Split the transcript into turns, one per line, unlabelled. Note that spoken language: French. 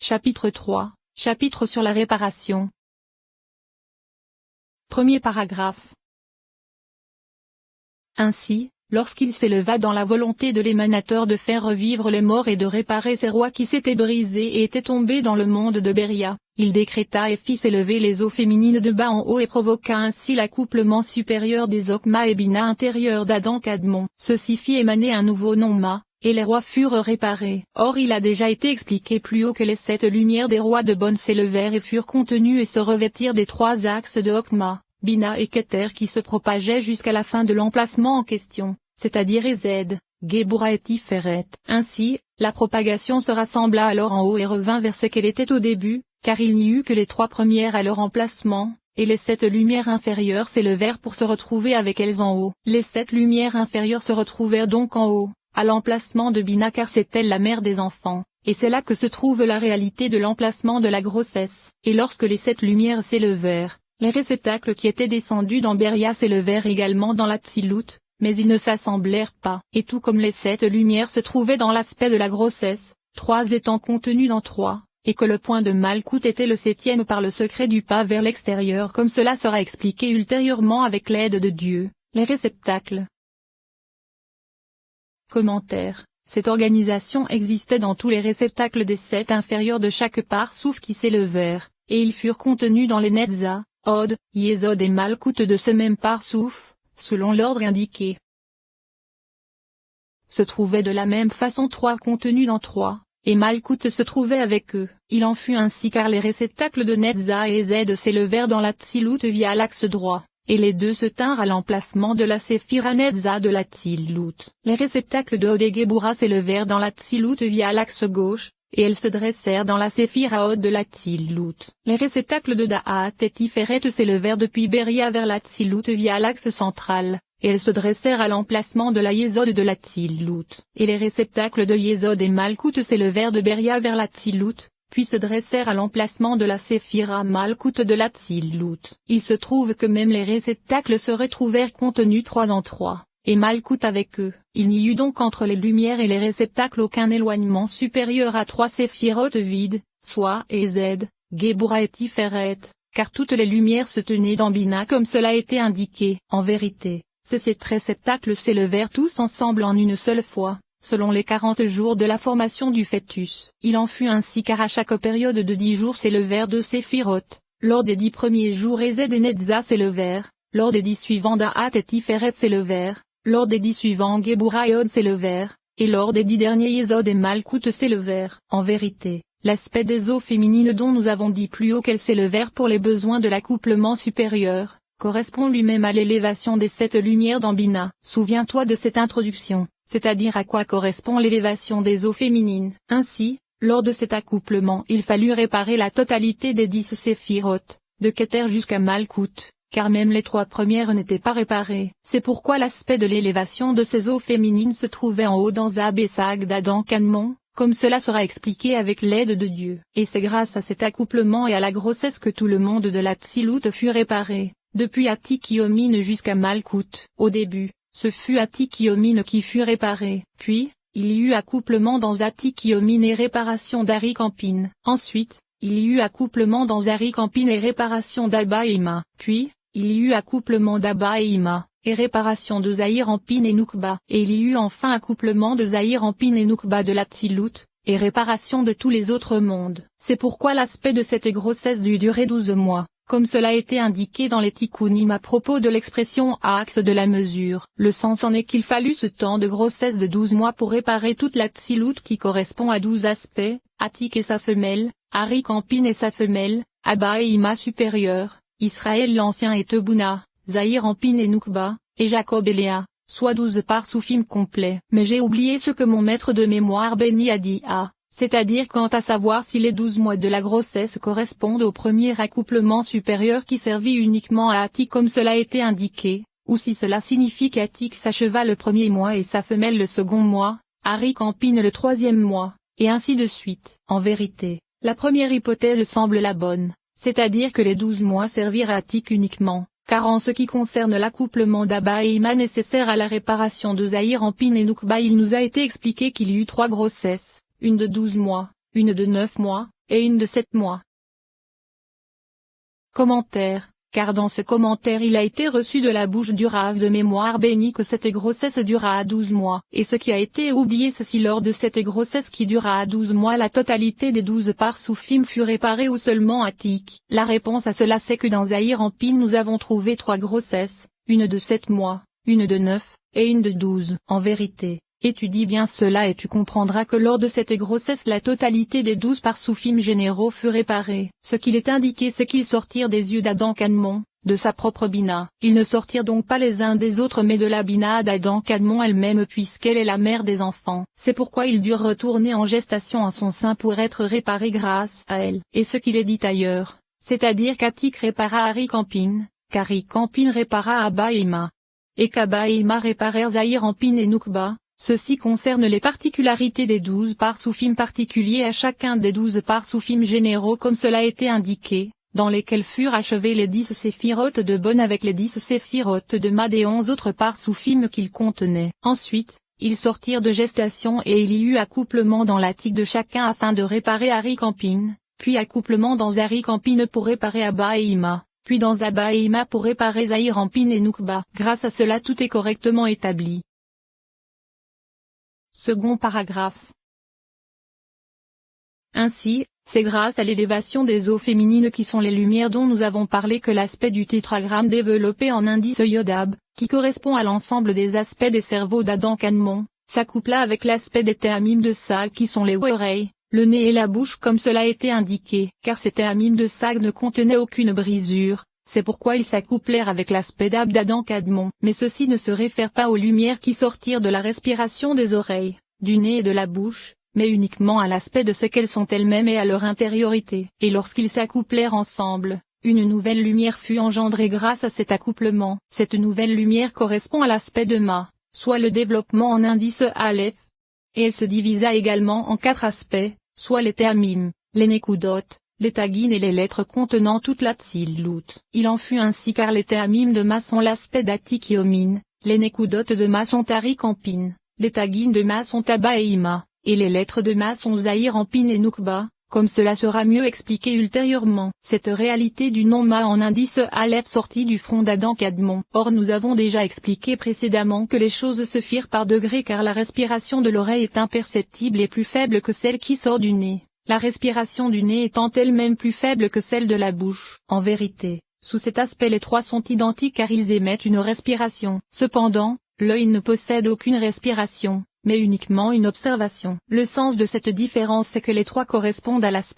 Chapitre 3, chapitre sur la réparation. Premier paragraphe. Ainsi, lorsqu'il s'éleva dans la volonté de l'émanateur de faire revivre les morts et de réparer ces rois qui s'étaient brisés et étaient tombés dans le monde de Béria, il décréta et fit s'élever les eaux féminines de bas en haut et provoqua ainsi l'accouplement supérieur des Okma et Bina intérieurs d'Adam Kadmon. Ceci fit émaner un nouveau nom Ma, et les rois furent réparés. Or il a déjà été expliqué plus haut que les 7 lumières des rois de Bon s'élevèrent et furent contenues et se revêtirent des 3 axes de Okma, Bina et Keter qui se propageaient jusqu'à la fin de l'emplacement en question, c'est-à-dire Ezed, Gebura et Tiferet. Ainsi, la propagation se rassembla alors en haut et revint vers ce qu'elle était au début, car il n'y eut que les 3 premières à leur emplacement, et les 7 lumières inférieures s'élevèrent pour se retrouver avec elles en haut. Les 7 lumières inférieures se retrouvèrent donc en haut, à l'emplacement de Bina car c'est elle la mère des enfants, et c'est là que se trouve la réalité de l'emplacement de la grossesse. Et lorsque les 7 lumières s'élevèrent, les réceptacles qui étaient descendus dans Béria s'élevèrent également dans la Tsilut, mais ils ne s'assemblèrent pas. Et tout comme les 7 lumières se trouvaient dans l'aspect de la grossesse, 3 étant contenus dans 3, et que le point de Malkout était le 7e par le secret du pas vers l'extérieur comme cela sera expliqué ultérieurement avec l'aide de Dieu, les réceptacles. Commentaire. Cette organisation existait dans tous les réceptacles des 7 inférieurs de chaque Parsouf qui s'élevèrent, et ils furent contenus dans les Netza, Od, Yesod et Malkout de ce même Parsouf, selon l'ordre indiqué. Se trouvaient de la même façon 3 contenus dans 3, et Malkout se trouvait avec eux. Il en fut ainsi car les réceptacles de Netza et Ezed s'élevèrent dans la Tsilut via l'axe droit, et les 2 se tinrent à l'emplacement de la Séphira Netza de la Tsilut. Les réceptacles de Od et Gebura s'élevèrent dans la Tsilut via l'axe gauche, et elles se dressèrent dans la Séphira Od de la Tsilut. Les réceptacles de Da'at et Tiferet s'élevèrent depuis Béria vers la Tsilut via l'axe central, et elles se dressèrent à l'emplacement de la Yesod de la Tsilut. Et les réceptacles de Yesod et Malkout s'élevèrent de Béria vers la Tsilut, puis se dressèrent à l'emplacement de la Séphira Malkout de la Tsilut. Il se trouve que même les réceptacles se retrouvèrent contenus 3 dans 3, et Malkout avec eux. Il n'y eut donc entre les lumières et les réceptacles aucun éloignement supérieur à 3 séphirotes vides, soit Ezed, Gebura et Tiferet, car toutes les lumières se tenaient dans Bina comme cela était indiqué. En vérité, ces 7 réceptacles s'élevèrent tous ensemble en une seule fois, selon les 40 jours de la formation du fœtus. Il en fut ainsi car à chaque période de 10 jours s'élevèrent 2 séphirotes. Lors des 10 premiers jours Ezed et Netza s'élevèrent, lors des 10 suivants Da'at et Tiferet s'élevèrent, lors des 10 suivants Gebura et Od s'élevèrent, et lors des 10 derniers Yesod et Malkout s'élevèrent. En vérité, l'aspect des eaux féminines dont nous avons dit plus haut qu'elles s'élevèrent pour les besoins de l'accouplement supérieur, correspond lui-même à l'élévation des 7 lumières dans Bina. Souviens-toi de cette introduction, c'est-à-dire à quoi correspond l'élévation des eaux féminines. Ainsi, lors de cet accouplement il fallut réparer la totalité des 10 séphirotes, de Keter jusqu'à Malkout, car même les 3 premières n'étaient pas réparées. C'est pourquoi l'aspect de l'élévation de ces eaux féminines se trouvait en haut dans Zab et Sag d'Adam Kadmon, comme cela sera expliqué avec l'aide de Dieu. Et c'est grâce à cet accouplement et à la grossesse que tout le monde de la Tsilut fut réparé, depuis Atik-Yomine jusqu'à Malkout. Au début, ce fut Atik-Yomine qui fut réparé. Puis, il y eut accouplement dans Atik-Yomine et réparation d'Arik-Ampin. Ensuite, il y eut accouplement dans Arik-Ampin et réparation d'Abba et Ima. Puis, il y eut accouplement d'Abba et Ima, et réparation de Zahir-Ampin et Noukba. Et il y eut enfin accouplement de Zahir-Ampin et Noukba de la Tsilut, et réparation de tous les autres mondes. C'est pourquoi l'aspect de cette grossesse dut durer 12 mois, comme cela a été indiqué dans les Tikkunim à propos de l'expression à axe de la mesure. Le sens en est qu'il fallut ce temps de grossesse de 12 mois pour réparer toute la Tsilut qui correspond à 12 aspects, Atik et sa femelle, Arik-Ampin et sa femelle, Abba et Ima supérieur, Israël l'Ancien et Tebuna, Zahir-Ampin et Noukba, et Jacob et Léa, soit 12 Parsoufim complets. Mais j'ai oublié ce que mon maître de mémoire Béni a dit c'est-à-dire quant à savoir si les 12 mois de la grossesse correspondent au premier accouplement supérieur qui servit uniquement à Atik comme cela a été indiqué, ou si cela signifie qu'Atik s'acheva le premier mois et sa femelle le second mois, Arik-Ampin le 3e mois, et ainsi de suite. En vérité, la première hypothèse semble la bonne, c'est-à-dire que les 12 mois servirent à Atik uniquement, car en ce qui concerne l'accouplement d'Abba et Ima nécessaire à la réparation de Zahir-Ampin et Noukba il nous a été expliqué qu'il y eut 3 grossesses, une de 12 mois, une de 9 mois, et une de 7 mois. Commentaire. Car dans ce commentaire il a été reçu de la bouche du Rav de mémoire béni que cette grossesse dura à 12 mois. Et ce qui a été oublié c'est si lors de cette grossesse qui dura à 12 mois la totalité des 12 parsoufim fut réparée ou seulement attique. La réponse à cela c'est que dans Zahir Anpin nous avons trouvé 3 grossesses, une de 7 mois, une de 9, et une de 12. En vérité, étudie bien cela et tu comprendras que lors de cette grossesse la totalité des 12 parsoufim généraux fut réparée. Ce qu'il est indiqué c'est qu'ils sortirent des yeux d'Adam Kadmon, de sa propre Bina. Ils ne sortirent donc pas les uns des autres mais de la Bina d'Adam Kadmon elle-même puisqu'elle est la mère des enfants. C'est pourquoi ils durent retourner en gestation à son sein pour être réparés grâce à elle. Et ce qu'il est dit ailleurs, c'est-à-dire qu'Atik répara Ari Campin, qu'Ari Campin répara Abba et Ima. Et qu'Abba et Ima réparèrent Zahir Anpin et Noukba. Ceci concerne les particularités des 12 parsoufim particuliers à chacun des 12 parsoufim généraux comme cela a été indiqué, dans lesquels furent achevés les 10 séphirotes de Bon avec les 10 séphirotes de Mad et 11 autres parsoufim qu'ils contenaient. Ensuite, ils sortirent de gestation et il y eut accouplement dans l'attique de chacun afin de réparer Ari Campin, puis accouplement dans Ari Campin pour réparer Abba et Ima, puis dans Abba et Ima pour réparer Zahir Anpin et Noukba. Grâce à cela tout est correctement établi. Second paragraphe. Ainsi, c'est grâce à l'élévation des eaux féminines qui sont les lumières dont nous avons parlé que l'aspect du tétragramme développé en indice Yodab, qui correspond à l'ensemble des aspects des cerveaux d'Adam Kadmon, s'accoupla avec l'aspect des théamim de Sag qui sont les oreilles, le nez et la bouche comme cela a été indiqué. Car ces théamim de Sag ne contenaient aucune brisure. C'est pourquoi ils s'accouplèrent avec l'aspect d'Adam Kadmon. Mais ceci ne se réfère pas aux lumières qui sortirent de la respiration des oreilles, du nez et de la bouche, mais uniquement à l'aspect de ce qu'elles sont elles-mêmes et à leur intériorité. Et lorsqu'ils s'accouplèrent ensemble, une nouvelle lumière fut engendrée grâce à cet accouplement. Cette nouvelle lumière correspond à l'aspect de Ma, soit le développement en indice Aleph. Et elle se divisa également en 4 aspects, soit les théamim, les nekudot, les tagines et les lettres contenant toute la tzilut. Il en fut ainsi car les théamim de Ma sont l'aspect d'Atik et Omin, les nekudot de Ma sont Ari Campin, les tagines de Ma sont Abba et Ima, et les lettres de Ma sont Zahir Anpin et Noukba, comme cela sera mieux expliqué ultérieurement. Cette réalité du nom Ma en indice Aleph sortit du front d'Adam Kadmon. Or nous avons déjà expliqué précédemment que les choses se firent par degrés car la respiration de l'oreille est imperceptible et plus faible que celle qui sort du nez. La respiration du nez étant elle-même plus faible que celle de la bouche. En vérité, sous cet aspect les 3 sont identiques car ils émettent une respiration. Cependant, l'œil ne possède aucune respiration, mais uniquement une observation. Le sens de cette différence c'est que les 3 correspondent à l'aspect